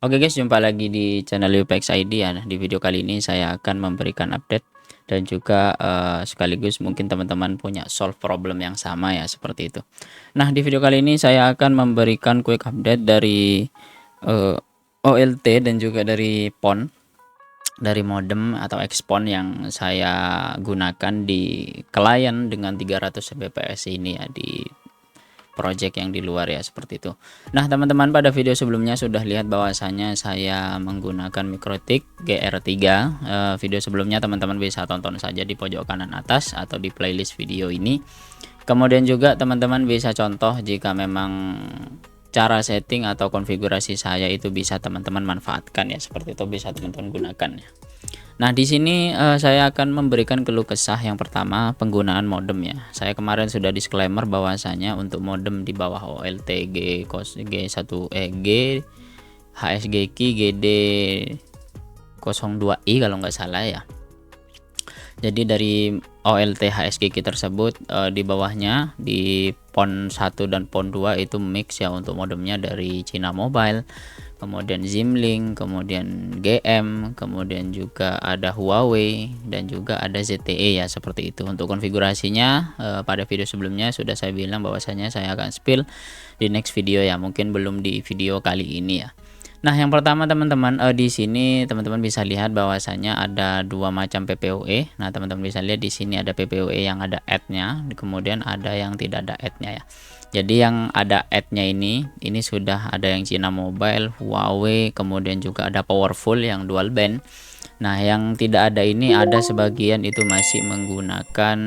Oke guys, jumpa lagi di channel UPX ID ya. Nah, di video kali ini saya akan memberikan update dan juga sekaligus mungkin teman-teman punya solve problem yang sama ya seperti itu. Nah, di video kali ini saya akan memberikan quick update dari eh, OLT dan juga dari PON, dari modem atau expon yang saya gunakan di klien dengan 300 Mbps ini ya, di project yang di luar ya seperti itu. Nah, teman-teman, pada video sebelumnya sudah lihat bahwasanya saya menggunakan Mikrotik GR3. Video sebelumnya teman-teman bisa tonton saja di pojok kanan atas atau di playlist video ini. Kemudian juga teman-teman bisa contoh jika memang cara setting atau konfigurasi saya itu bisa teman-teman manfaatkan ya, seperti itu bisa teman-teman gunakan ya. Nah, di sini saya akan memberikan keluh kesah. Yang pertama, penggunaan modem ya. Saya kemarin sudah disclaimer bahwasanya untuk modem di bawah OLT G1 G HSGK GD02i kalau nggak salah ya. Jadi dari OLT HSGK tersebut di bawahnya di PON 1 dan PON 2 itu mix ya untuk modemnya dari China Mobile, kemudian Zimlink, kemudian GM, kemudian juga ada Huawei dan juga ada ZTE ya seperti itu. Untuk konfigurasinya pada video sebelumnya sudah saya bilang bahwasanya saya akan spill di next video ya, mungkin belum di video kali ini ya. Nah, yang pertama teman-teman, di sini teman-teman bisa lihat bahwasanya ada dua macam PPOE. Nah, teman-teman bisa lihat di sini ada PPOE yang ada add-nya, kemudian ada yang tidak ada add-nya ya. Jadi yang ada add-nya ini sudah ada yang China Mobile, Huawei, kemudian juga ada Powerful yang dual band. Nah, yang tidak ada ini ada sebagian itu masih menggunakan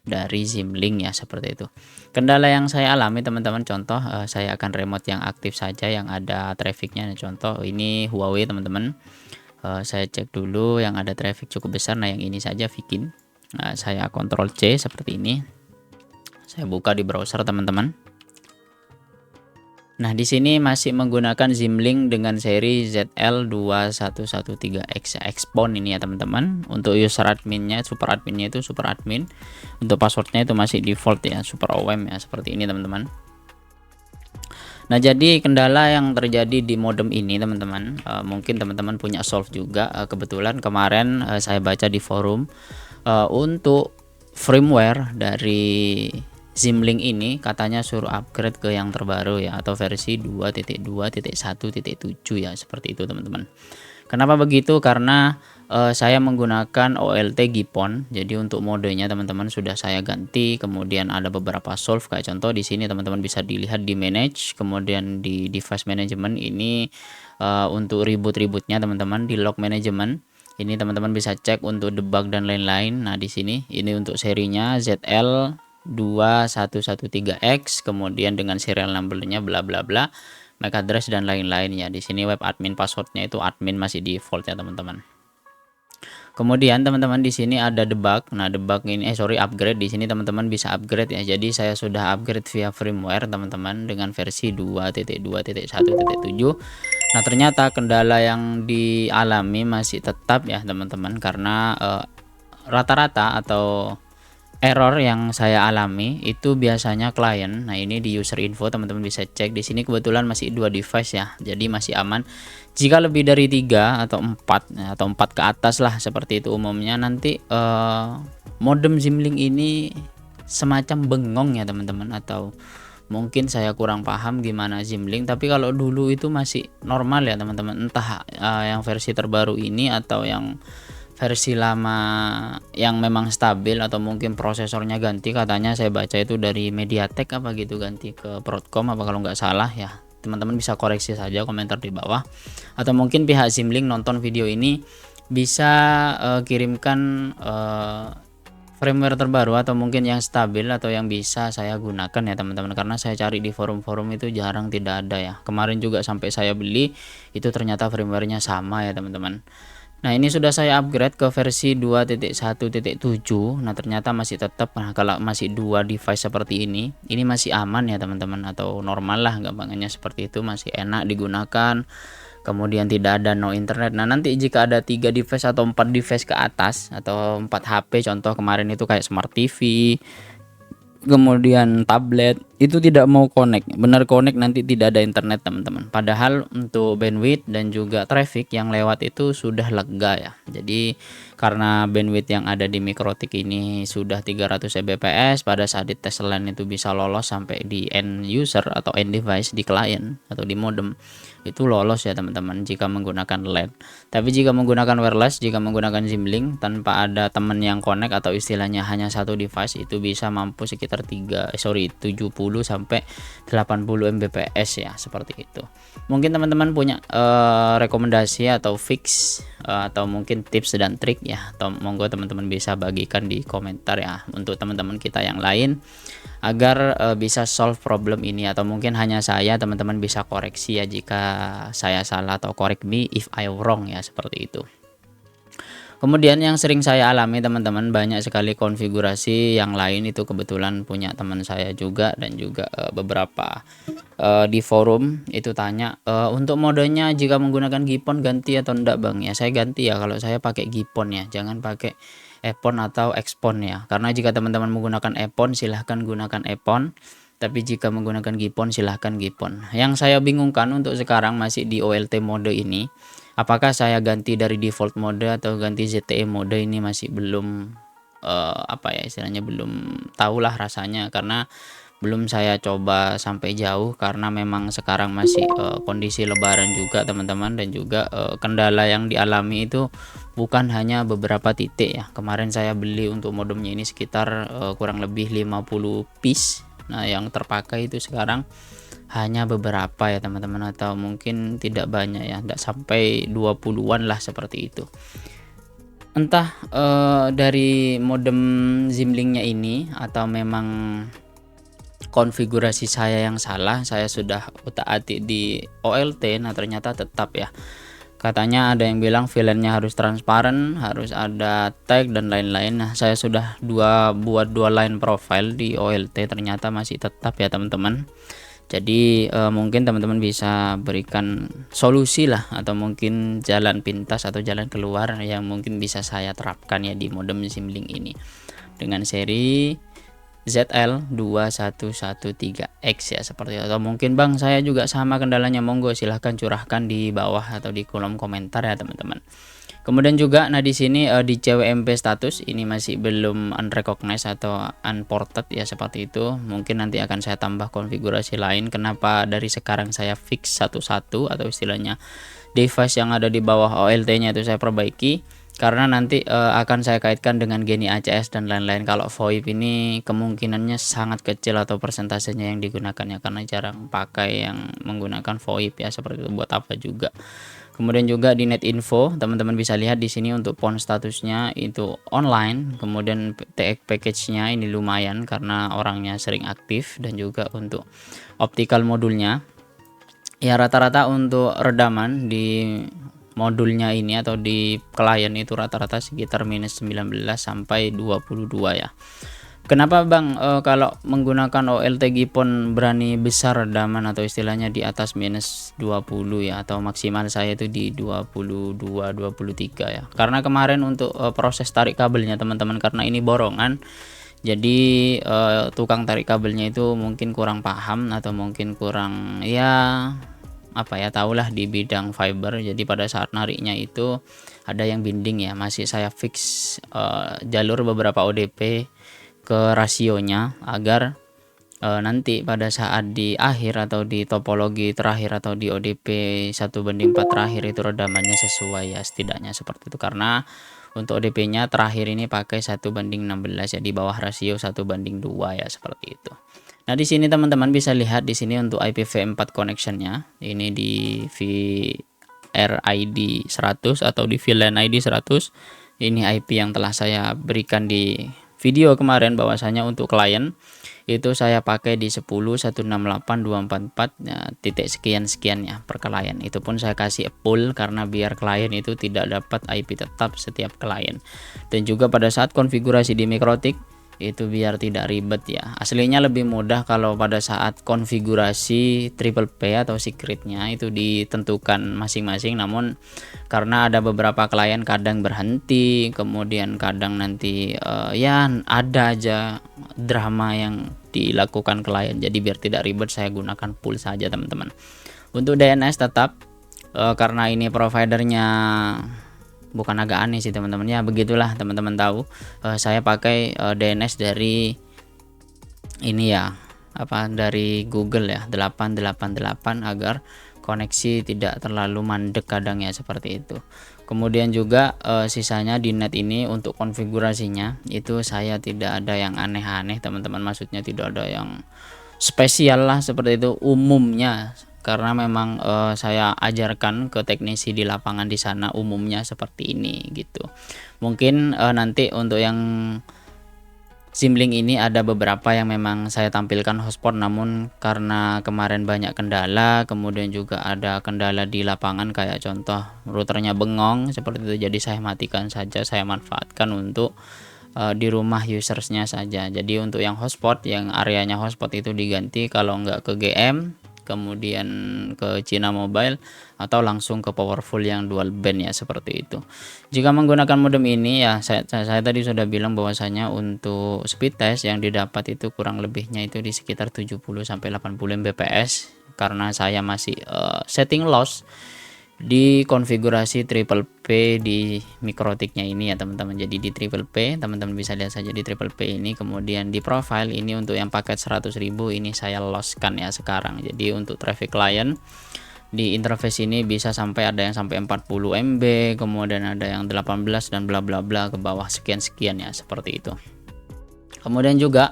dari Zimlink ya seperti itu. Kendala yang saya alami teman-teman, contoh saya akan remote yang aktif saja yang ada trafficnya. Contoh ini Huawei teman-teman, saya cek dulu yang ada traffic cukup besar. Nah, yang ini saja Vikin. Nah, saya Ctrl C seperti ini, saya buka di browser teman-teman. Nah, di sini masih menggunakan Zimlink dengan seri ZL2113X Expon ini ya teman-teman. Untuk user adminnya, super adminnya itu super admin. Untuk passwordnya itu masih default ya, super OM ya seperti ini teman-teman. Nah, jadi kendala yang terjadi di modem ini teman-teman, mungkin teman-teman punya solve juga. Kebetulan kemarin saya baca di forum untuk firmware dari Zimlink ini katanya suruh upgrade ke yang terbaru ya, atau versi 2.2.1.7 ya seperti itu teman-teman. Kenapa begitu? Karena saya menggunakan OLT GPON. Jadi untuk modenya teman-teman sudah saya ganti. Kemudian ada beberapa solve kayak contoh di sini teman-teman bisa dilihat di manage, kemudian di device management ini untuk rebootnya teman-teman di log management. Ini teman-teman bisa cek untuk debug dan lain-lain. Nah, di sini ini untuk serinya ZL2113X, kemudian dengan serial numbernya bla bla bla, MAC address dan lain-lain ya. Di sini web admin passwordnya itu admin masih default ya teman-teman. Kemudian teman-teman di sini ada debug. Nah, debug ini upgrade. Di sini teman-teman bisa upgrade ya. Jadi saya sudah upgrade via firmware teman-teman dengan versi 2.2.1.7. Nah, ternyata kendala yang dialami masih tetap ya teman-teman, karena rata-rata atau error yang saya alami itu biasanya klien. Nah, ini di user info teman-teman bisa cek. Di sini kebetulan masih 2 device ya, jadi masih aman. Jika lebih dari 3 atau 4 atau 4 ke atas lah seperti itu umumnya, nanti modem Zimlink ini semacam bengong ya teman-teman, atau mungkin saya kurang paham gimana Zimlink. Tapi kalau dulu itu masih normal ya teman-teman, entah yang versi terbaru ini atau yang versi lama yang memang stabil, atau mungkin prosesornya ganti. Katanya saya baca itu dari MediaTek apa gitu ganti ke Broadcom apa kalau nggak salah ya. Teman-teman bisa koreksi saja komentar di bawah, atau mungkin pihak Zimlink nonton video ini bisa kirimkan firmware terbaru atau mungkin yang stabil atau yang bisa saya gunakan ya teman-teman, karena saya cari di forum-forum itu jarang tidak ada ya. Kemarin juga sampai saya beli itu ternyata firmware-nya sama ya teman-teman. Nah, ini sudah saya upgrade ke versi 2.1.7. Nah, ternyata masih tetap. Nah, kalau masih 2 device seperti ini masih aman ya teman-teman, atau normal lah gampangannya seperti itu, masih enak digunakan. Kemudian tidak ada no internet. Nah, nanti jika ada 3 device atau 4 device ke atas atau 4 HP, contoh kemarin itu kayak smart TV, kemudian tablet, itu tidak mau connect, benar connect nanti tidak ada internet teman-teman. Padahal untuk bandwidth dan juga traffic yang lewat itu sudah lega ya. Jadi karena bandwidth yang ada di Mikrotik ini sudah 300 Mbps, pada saat dites LAN itu bisa lolos sampai di end user atau end device di klien atau di modem. Itu lolos ya teman-teman jika menggunakan LAN. Tapi jika menggunakan wireless, jika menggunakan Zimlink tanpa ada teman yang connect atau istilahnya hanya satu device, itu bisa mampu sekitar 70 sampai 80 Mbps ya, seperti itu. Mungkin teman-teman punya rekomendasi atau fix atau mungkin tips dan trik ya, atau monggo teman-teman bisa bagikan di komentar ya untuk teman-teman kita yang lain agar bisa solve problem ini, atau mungkin hanya saya, teman-teman bisa koreksi ya jika saya salah, atau correct me if I wrong ya, seperti itu. Kemudian yang sering saya alami teman-teman, banyak sekali konfigurasi yang lain itu kebetulan punya teman saya juga, dan juga beberapa di forum itu tanya untuk modenya jika menggunakan GPON ganti atau enggak bang ya. Saya ganti ya, kalau saya pakai GPON ya, jangan pakai EPON atau XPON ya, karena jika teman-teman menggunakan EPON silahkan gunakan EPON, tapi jika menggunakan GPON silahkan GPON. Yang saya bingungkan untuk sekarang masih di OLT mode ini, apakah saya ganti dari default mode atau ganti ZTE mode, ini masih belum apa ya istilahnya, belum tahulah rasanya, karena belum saya coba sampai jauh, karena memang sekarang masih kondisi lebaran juga teman-teman, dan juga kendala yang dialami itu bukan hanya beberapa titik ya. Kemarin saya beli untuk modemnya ini sekitar kurang lebih 50 piece. Nah yang terpakai itu sekarang hanya beberapa ya teman-teman, atau mungkin tidak banyak ya, tidak sampai 20-an lah, seperti itu. Entah dari modem Zimlinknya ini atau memang konfigurasi saya yang salah. Saya sudah utak-atik di OLT, nah ternyata tetap ya, katanya ada yang bilang VLAN-nya harus transparan, harus ada tag dan lain-lain. Nah saya sudah buat dua line profile di OLT, ternyata masih tetap ya teman-teman. Jadi mungkin teman-teman bisa berikan solusi lah, atau mungkin jalan pintas atau jalan keluar yang mungkin bisa saya terapkan ya di modem Zimlink ini dengan seri ZL2113X ya, seperti itu. Atau mungkin bang saya juga sama kendalanya, monggo silahkan curahkan di bawah atau di kolom komentar ya teman-teman. Kemudian juga nah di sini di CWMP status ini masih belum unrecognized atau unported ya, seperti itu. Mungkin nanti akan saya tambah konfigurasi lain. Kenapa dari sekarang saya fix satu-satu, atau istilahnya device yang ada di bawah OLT-nya itu saya perbaiki, karena nanti akan saya kaitkan dengan Geni ACS dan lain-lain. Kalau VoIP ini kemungkinannya sangat kecil atau persentasenya yang digunakan ya, karena jarang pakai yang menggunakan VoIP ya, seperti itu, buat apa juga. Kemudian juga di Netinfo teman-teman bisa lihat di sini untuk PON statusnya itu online. Kemudian TX package-nya ini lumayan karena orangnya sering aktif, dan juga untuk optical modulnya ya rata-rata untuk redaman di modulnya ini atau di klien itu rata-rata sekitar minus 19 sampai 22 ya. Kenapa bang kalau menggunakan OLT GPON berani besar redaman, atau istilahnya di atas minus 20 ya, atau maksimal saya itu di 22 23 ya. Karena kemarin untuk proses tarik kabelnya teman-teman, karena ini borongan, jadi tukang tarik kabelnya itu mungkin kurang paham, atau mungkin kurang ya apa ya, tahulah di bidang fiber. Jadi pada saat nariknya itu ada yang binding ya, masih saya fix jalur beberapa ODP ke rasionya, agar nanti pada saat di akhir atau di topologi terakhir atau di ODP 1:4 terakhir itu redamannya sesuai ya, setidaknya seperti itu. Karena untuk ODP nya terakhir ini pakai 1:16 ya, di bawah rasio 1:2 ya, seperti itu. Nah di sini teman-teman bisa lihat di sini untuk IPv4 connectionnya ini di VRID 100 atau di VLAN ID 100. Ini IP yang telah saya berikan di video kemarin, bahwasanya untuk klien itu saya pakai di 10.168.244 ya, titik sekian ya per klien. Itu pun saya kasih pool karena biar klien itu tidak dapat IP tetap setiap klien. Dan juga pada saat konfigurasi di Mikrotik itu biar tidak ribet ya. Aslinya lebih mudah kalau pada saat konfigurasi triple P atau secretnya itu ditentukan masing-masing, namun karena ada beberapa klien kadang berhenti, kemudian kadang nanti ya ada aja drama yang dilakukan klien, jadi biar tidak ribet saya gunakan pool saja teman-teman. Untuk DNS tetap karena ini providernya bukan agak aneh sih teman-teman ya, begitulah teman-teman tahu. Saya pakai DNS dari ini ya, dari Google ya, 888 agar koneksi tidak terlalu mandek kadang ya, seperti itu. Kemudian juga sisanya di net ini untuk konfigurasinya itu saya tidak ada yang aneh-aneh teman-teman, maksudnya tidak ada yang spesial lah seperti itu, umumnya karena memang saya ajarkan ke teknisi di lapangan di sana umumnya seperti ini gitu. Mungkin nanti untuk yang Simlink ini ada beberapa yang memang saya tampilkan hotspot, namun karena kemarin banyak kendala, kemudian juga ada kendala di lapangan kayak contoh routernya bengong seperti itu, jadi saya matikan saja, saya manfaatkan untuk di rumah usersnya saja. Jadi untuk yang hotspot, yang areanya hotspot itu diganti kalau nggak ke GM, kemudian ke Cina Mobile, atau langsung ke Powerful yang dual band ya, seperti itu. Jika menggunakan modem ini ya, saya tadi sudah bilang bahwasanya untuk speed test yang didapat itu kurang lebihnya itu di sekitar 70 sampai 80 Mbps, karena saya masih setting loss di konfigurasi triple P di mikrotiknya ini ya teman-teman. Jadi di triple P teman-teman bisa lihat saja di triple P ini, kemudian di profile ini untuk yang paket 100.000 ini saya loskan ya sekarang. Jadi untuk traffic client di interface ini bisa sampai ada yang sampai 40 MB, kemudian ada yang 18 dan bla bla bla ke bawah sekian-sekian ya, seperti itu. Kemudian juga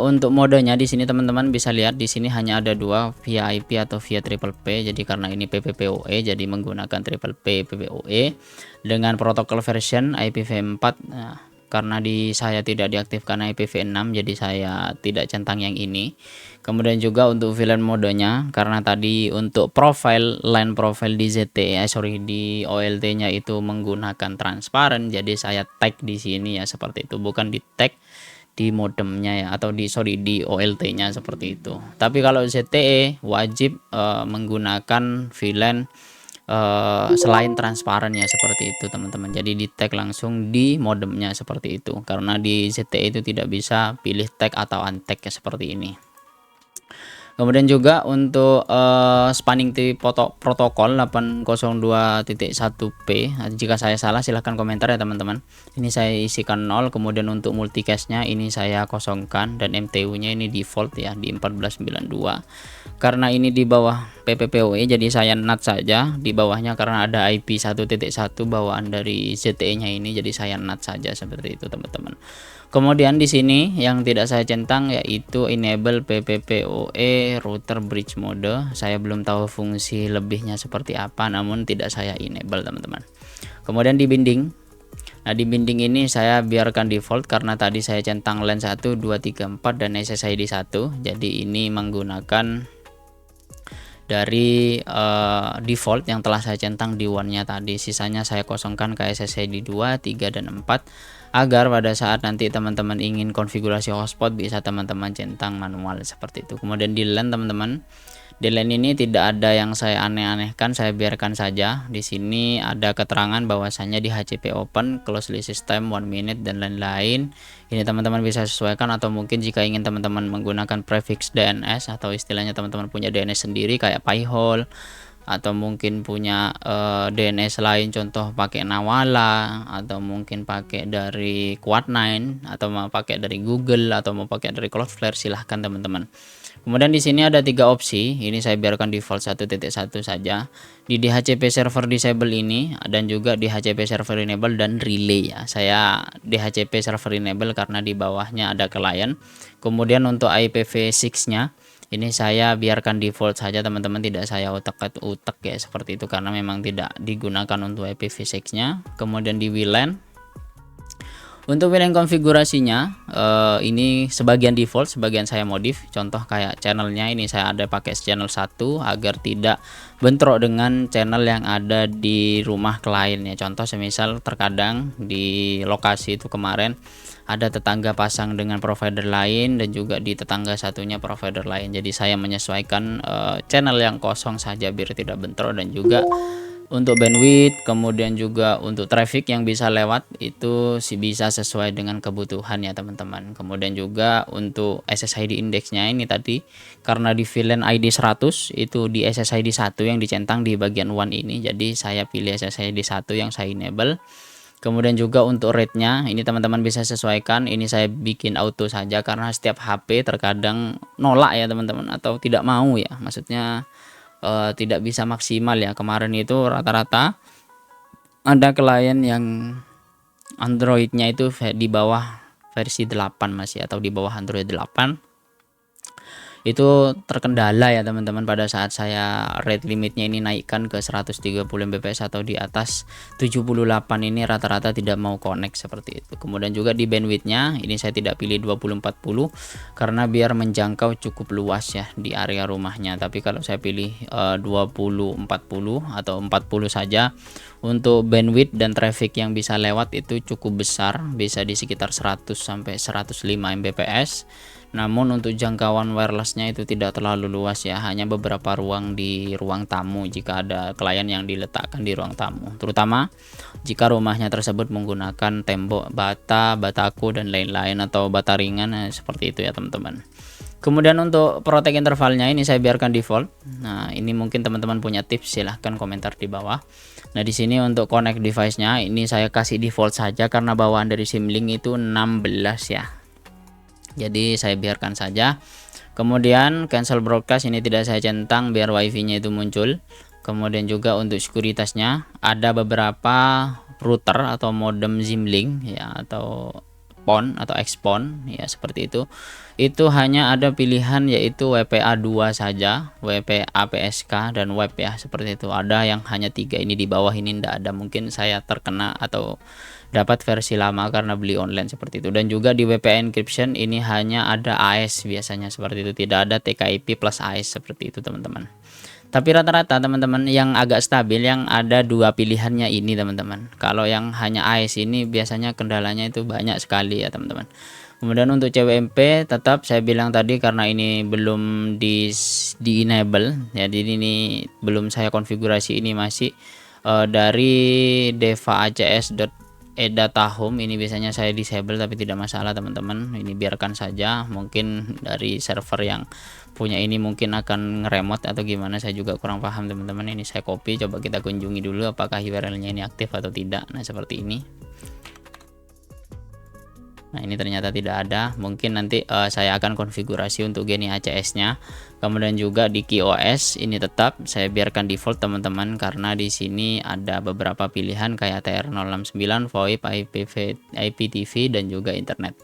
untuk modenya di sini teman-teman bisa lihat di sini hanya ada dua, via IP atau via triple P. Jadi karena ini PPPoE jadi menggunakan triple P PPoE dengan protokol version IPv4. Nah, karena di saya tidak diaktifkan IPv6 jadi saya tidak centang yang ini. Kemudian juga untuk VLAN modenya, karena tadi untuk line profile di ZTE di OLT nya itu menggunakan transparan, jadi saya tag di sini ya, seperti itu, bukan di tag di modemnya ya, atau di OLT-nya seperti itu. Tapi kalau ZTE wajib menggunakan VLAN selain transparan ya, seperti itu teman-teman. Jadi di tag langsung di modemnya seperti itu, karena di ZTE itu tidak bisa pilih tag atau untag ya, seperti ini. Kemudian juga untuk spanning tree protokol 802.1p, jika saya salah silahkan komentar ya teman-teman. Ini saya isikan 0, kemudian untuk multicast-nya ini saya kosongkan, dan MTU-nya ini default ya di 1492. Karena ini di bawah PPPoE jadi saya NAT saja di bawahnya, karena ada IP 1.1 bawaan dari ZTE-nya ini, jadi saya NAT saja seperti itu teman-teman. Kemudian di sini yang tidak saya centang yaitu enable PPPoE router bridge mode. Saya belum tahu fungsi lebihnya seperti apa, namun tidak saya enable teman-teman. Kemudian di binding. Nah, di binding ini saya biarkan default karena tadi saya centang LAN 1, 2, 3, 4 dan SSID 1. Jadi ini menggunakan dari default yang telah saya centang di one-nya tadi. Sisanya saya kosongkan ke SSID 2, 3 dan 4 agar pada saat nanti teman-teman ingin konfigurasi hotspot bisa teman-teman centang manual seperti itu. Kemudian di LAN teman-teman, di LAN ini tidak ada yang saya aneh-anehkan, saya biarkan saja. Di sini ada keterangan bahwasanya di HCP open, closely system, 1 minute dan lain-lain. Ini teman-teman bisa sesuaikan, atau mungkin jika ingin teman-teman menggunakan prefix DNS atau istilahnya teman-teman punya DNS sendiri kayak Pi-hole, atau mungkin punya DNS lain contoh pakai Nawala, atau mungkin pakai dari Quad9, atau mau pakai dari Google, atau mau pakai dari Cloudflare, silahkan teman-teman. Kemudian di sini ada 3 opsi, ini saya biarkan default 1.1 saja di DHCP server disable ini, dan juga DHCP server enable dan relay ya. Saya DHCP server enable karena di bawahnya ada client. Kemudian untuk IPv6 nya ini saya biarkan default saja teman-teman, tidak saya utak-utak ya, seperti itu, karena memang tidak digunakan untuk IPv6 nya. Kemudian di WLAN, Untuk pilihan konfigurasinya, ini sebagian default, sebagian saya modif. Contoh kayak channelnya ini saya ada pakai channel 1 agar tidak bentrok dengan channel yang ada di rumah klien ya. Contoh semisal terkadang di lokasi itu kemarin ada tetangga pasang dengan provider lain dan juga di tetangga satunya provider lain. Jadi saya menyesuaikan channel yang kosong saja biar tidak bentrok, dan juga untuk bandwidth, kemudian juga untuk traffic yang bisa lewat itu bisa sesuai dengan kebutuhan ya teman-teman. Kemudian juga untuk SSID indeksnya ini tadi, karena di VLAN ID 100 itu di SSID 1 yang dicentang di bagian WAN ini, jadi saya pilih SSID 1 yang saya enable. Kemudian juga untuk rate-nya ini teman-teman bisa sesuaikan, ini saya bikin auto saja karena setiap HP terkadang nolak ya teman-teman, atau tidak mau ya, maksudnya tidak bisa maksimal ya. Kemarin itu rata-rata ada klien yang Androidnya itu di bawah versi 8 masih, atau di bawah Android 8 itu terkendala ya teman-teman pada saat saya rate limitnya ini naikkan ke 130 Mbps atau di atas 78, ini rata-rata tidak mau connect seperti itu. Kemudian juga di bandwidthnya ini saya tidak pilih 2040 karena biar menjangkau cukup luas ya di area rumahnya, tapi kalau saya pilih 2040 atau 40 saja, untuk bandwidth dan traffic yang bisa lewat itu cukup besar, bisa di sekitar 100 sampai 105 Mbps. Namun untuk jangkauan wirelessnya itu tidak terlalu luas ya, hanya beberapa ruang di ruang tamu jika ada klien yang diletakkan di ruang tamu, terutama jika rumahnya tersebut menggunakan tembok bata, bataku dan lain-lain, atau bata ringan seperti itu ya teman-teman. Kemudian untuk protect intervalnya ini saya biarkan default. Nah, ini mungkin teman-teman punya tips, silahkan komentar di bawah. Nah, di sini untuk connect device-nya ini saya kasih default saja karena bawaan dari SIM-Link itu 16 ya. Jadi saya biarkan saja. Kemudian cancel broadcast ini tidak saya centang biar wifi-nya itu muncul. Kemudian juga untuk sekuritasnya ada beberapa router atau modem SIM-Link ya, atau PON atau XPON ya seperti itu. Itu hanya ada pilihan yaitu WPA 2 saja, WPA PSK dan web ya seperti itu. Ada yang hanya 3, ini di bawah ini tidak ada, mungkin saya terkena atau dapat versi lama karena beli online seperti itu. Dan juga di WPA encryption ini hanya ada AES biasanya seperti itu, tidak ada TKIP plus AES seperti itu teman-teman. Tapi rata-rata teman-teman yang agak stabil yang ada 2 pilihannya ini teman-teman. Kalau yang hanya AES ini biasanya kendalanya itu banyak sekali ya teman-teman. Kemudian untuk CWMP tetap saya bilang tadi karena ini belum di enable ya, jadi ini belum saya konfigurasi, ini masih dari deva acs data home ini biasanya saya disable, tapi tidak masalah teman-teman, ini biarkan saja. Mungkin dari server yang punya ini mungkin akan ngeremote atau gimana, saya juga kurang paham teman-teman. Ini saya copy, coba kita kunjungi dulu apakah URL-nya ini aktif atau tidak. Nah seperti ini. Nah ini ternyata tidak ada, mungkin nanti saya akan konfigurasi untuk Genie ACS-nya. Kemudian juga di QoS ini tetap saya biarkan default teman-teman, karena di sini ada beberapa pilihan kayak TR069, VoIP, IPTV dan juga internet.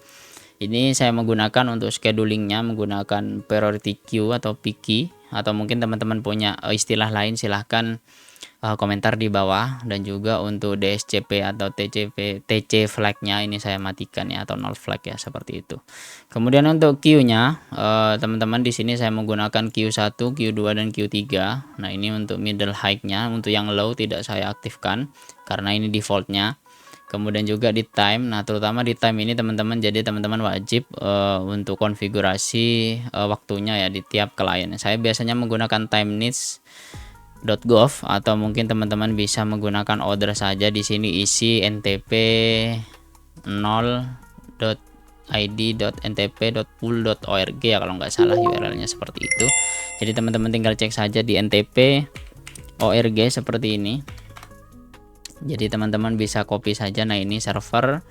Ini saya menggunakan untuk schedulingnya menggunakan priority queue atau PQ, atau mungkin teman-teman punya istilah lain silahkan komentar di bawah. Dan juga untuk DSCP atau TC flag-nya ini saya matikan ya, atau null flag ya seperti itu. Kemudian untuk queue-nya teman-teman di sini saya menggunakan Q1, Q2 dan Q3. Nah, ini untuk middle high-nya, untuk yang low tidak saya aktifkan karena ini default-nya. Kemudian juga di time, nah terutama di time ini teman-teman, jadi teman-teman wajib untuk konfigurasi waktunya ya di tiap klien. Saya biasanya menggunakan time needs .gov, atau mungkin teman-teman bisa menggunakan order saja. Di sini isi ntp 0.id.ntp.pool.org ya kalau nggak salah URL-nya seperti itu. Jadi teman-teman tinggal cek saja di ntp org seperti ini. Jadi teman-teman bisa copy saja. Nah ini server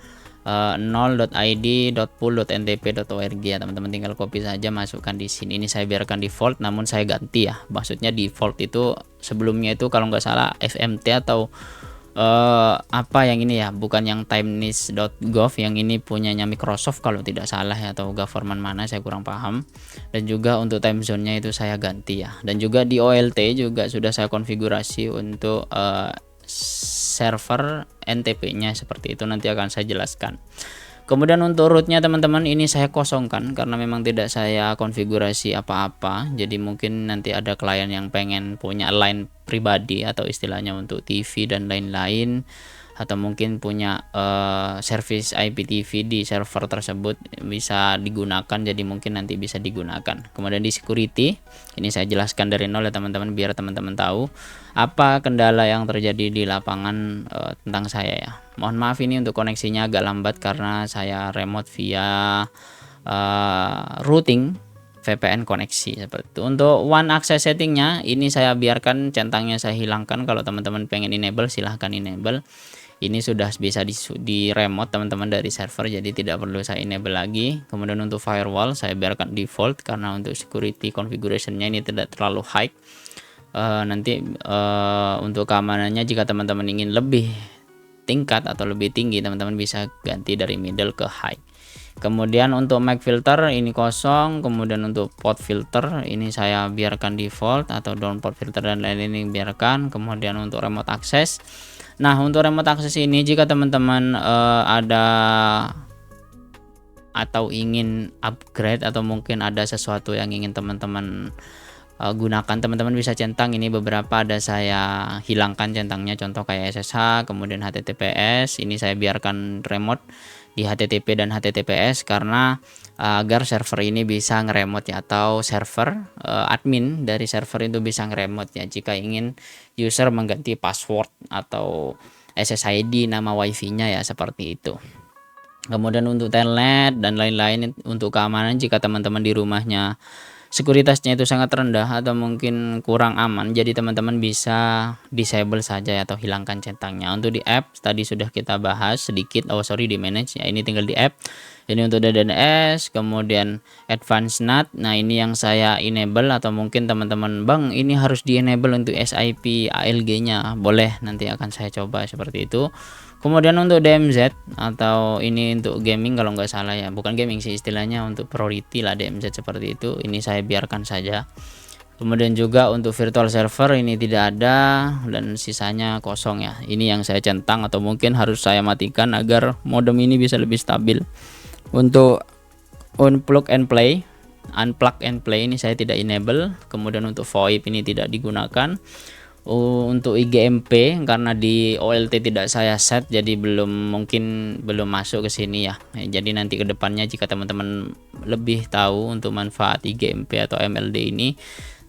0.id.pool.ntp.org ya teman-teman, tinggal copy saja, masukkan di sini. Ini saya biarkan default, namun saya ganti ya, maksudnya default itu sebelumnya itu kalau nggak salah FMT atau apa yang ini ya, bukan yang timeneeds.gov, yang ini punyanya Microsoft kalau tidak salah ya, atau government mana saya kurang paham. Dan juga untuk time zone-nya itu saya ganti ya. Dan juga di OLT juga sudah saya konfigurasi untuk server NTP-nya seperti itu, nanti akan saya jelaskan. Kemudian untuk rootnya teman-teman ini saya kosongkan karena memang tidak saya konfigurasi apa-apa. Jadi mungkin nanti ada klien yang pengen punya line pribadi atau istilahnya untuk TV dan lain-lain, atau mungkin punya service IPTV di server tersebut bisa digunakan, jadi mungkin nanti bisa digunakan. Kemudian di security ini saya jelaskan dari nol ya teman-teman, biar teman-teman tahu apa kendala yang terjadi di lapangan tentang saya ya. Mohon maaf ini untuk koneksinya agak lambat karena saya remote via routing VPN koneksi seperti itu. Untuk one access settingnya ini saya biarkan, centangnya saya hilangkan. Kalau teman-teman pengen enable silahkan enable. Ini sudah bisa di remote teman-teman dari server, jadi tidak perlu saya enable lagi. Kemudian untuk firewall saya biarkan default karena untuk security configurationnya ini tidak terlalu high. Nanti untuk keamanannya jika teman-teman ingin lebih tingkat atau lebih tinggi, teman-teman bisa ganti dari middle ke high. Kemudian untuk mic filter ini kosong. Kemudian untuk port filter ini saya biarkan default, atau down port filter dan lain-lain ini biarkan. Kemudian untuk remote access, nah untuk remote access ini jika teman-teman ada atau ingin upgrade atau mungkin ada sesuatu yang ingin teman-teman gunakan, teman-teman bisa centang. Ini beberapa ada saya hilangkan centangnya, contoh kayak SSH, kemudian HTTPS ini saya biarkan remote di HTTP dan HTTPS karena agar server ini bisa ngeremote ya, atau server admin dari server itu bisa ngeremote ya jika ingin user mengganti password atau SSID nama wifi-nya ya, seperti itu. Kemudian untuk telnet dan lain-lain untuk keamanan, jika teman-teman di rumahnya sekuritasnya itu sangat rendah atau mungkin kurang aman, jadi teman-teman bisa disable saja atau hilangkan centangnya. Untuk di app tadi sudah kita bahas sedikit, di manage ya, ini tinggal di app. Ini untuk DNS, kemudian advanced NAT. Nah ini yang saya enable, atau mungkin teman-teman bang ini harus di enable untuk SIP ALG nya, boleh, nanti akan saya coba seperti itu. Kemudian untuk DMZ atau ini untuk gaming kalau nggak salah ya, bukan gaming sih istilahnya, untuk priority lah DMZ seperti itu, ini saya biarkan saja. Kemudian juga untuk virtual server ini tidak ada dan sisanya kosong ya. Ini yang saya centang atau mungkin harus saya matikan agar modem ini bisa lebih stabil. Untuk unplug and play ini saya tidak enable. Kemudian untuk VoIP ini tidak digunakan. Untuk IGMP karena di OLT tidak saya set, jadi belum masuk ke sini ya. Jadi nanti kedepannya jika teman-teman lebih tahu untuk manfaat IGMP atau MLD ini,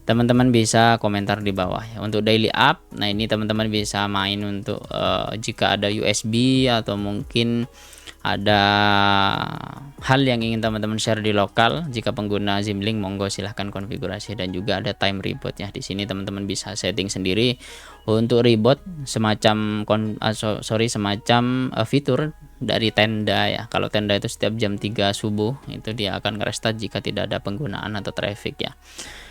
teman-teman bisa komentar di bawah ya. Untuk daily app, nah ini teman-teman bisa main untuk jika ada USB atau mungkin ada hal yang ingin teman-teman share di lokal, jika pengguna Zimlink monggo silahkan konfigurasi. Dan juga ada time reboot ya, di sini teman-teman bisa setting sendiri untuk reboot semacam fitur dari tenda ya. Kalau tenda itu setiap jam 3 subuh itu dia akan ngerestart jika tidak ada penggunaan atau traffic ya.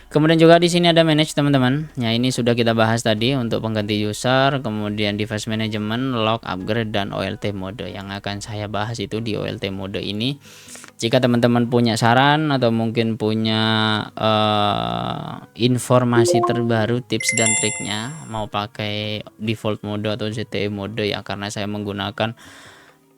Kemudian juga di sini ada manage teman-teman. Ya ini sudah kita bahas tadi untuk pengganti user, kemudian device management, log, upgrade dan OLT mode. Yang akan saya bahas itu di OLT mode ini. Jika teman-teman punya saran atau mungkin punya informasi terbaru, tips dan triknya, mau pakai default mode atau ZTE mode ya, karena saya menggunakan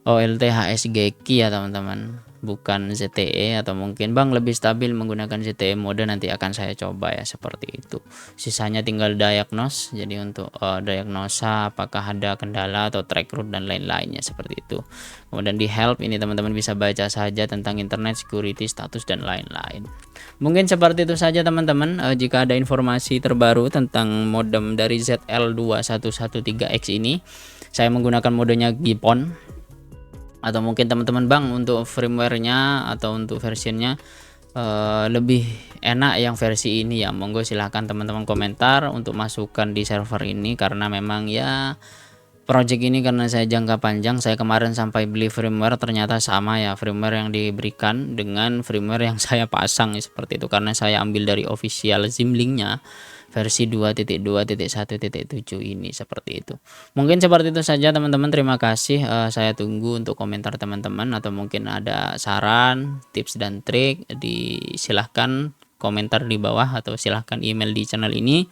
OLT HSGeki ya teman-teman, bukan ZTE, atau mungkin bang lebih stabil menggunakan ZTE mode, nanti akan saya coba ya, seperti itu. Sisanya tinggal diagnose, jadi untuk diagnosa apakah ada kendala atau track root dan lain-lainnya seperti itu. Kemudian di help ini teman-teman bisa baca saja tentang internet security status dan lain-lain. Mungkin seperti itu saja teman-teman. Jika ada informasi terbaru tentang modem dari ZL2113X ini, saya menggunakan modenya GPON. Atau mungkin teman-teman bang untuk firmware-nya atau untuk versionnya lebih enak yang versi ini ya, monggo silahkan teman-teman komentar untuk masukkan di server ini. Karena memang ya project ini karena saya jangka panjang, saya kemarin sampai beli firmware ternyata sama ya firmware yang diberikan dengan firmware yang saya pasang seperti itu, karena saya ambil dari official Zimlink-nya versi 2.2.1.7 ini seperti itu. Mungkin seperti itu saja teman-teman, terima kasih. Saya tunggu untuk komentar teman-teman, atau mungkin ada saran, tips dan trik, silahkan komentar di bawah atau silahkan email di channel ini.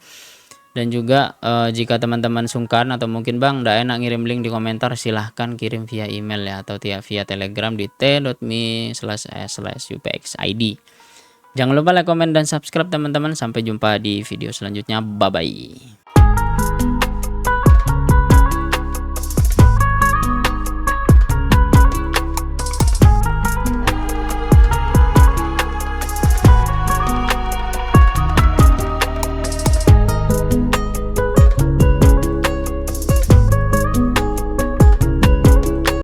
Dan juga jika teman-teman sungkan atau mungkin Bang nggak enak ngirim link di komentar, silahkan kirim via email ya, atau via Telegram di t.me/s/upxid. Jangan lupa like, komen, dan subscribe teman-teman. Sampai jumpa di video selanjutnya. Bye bye.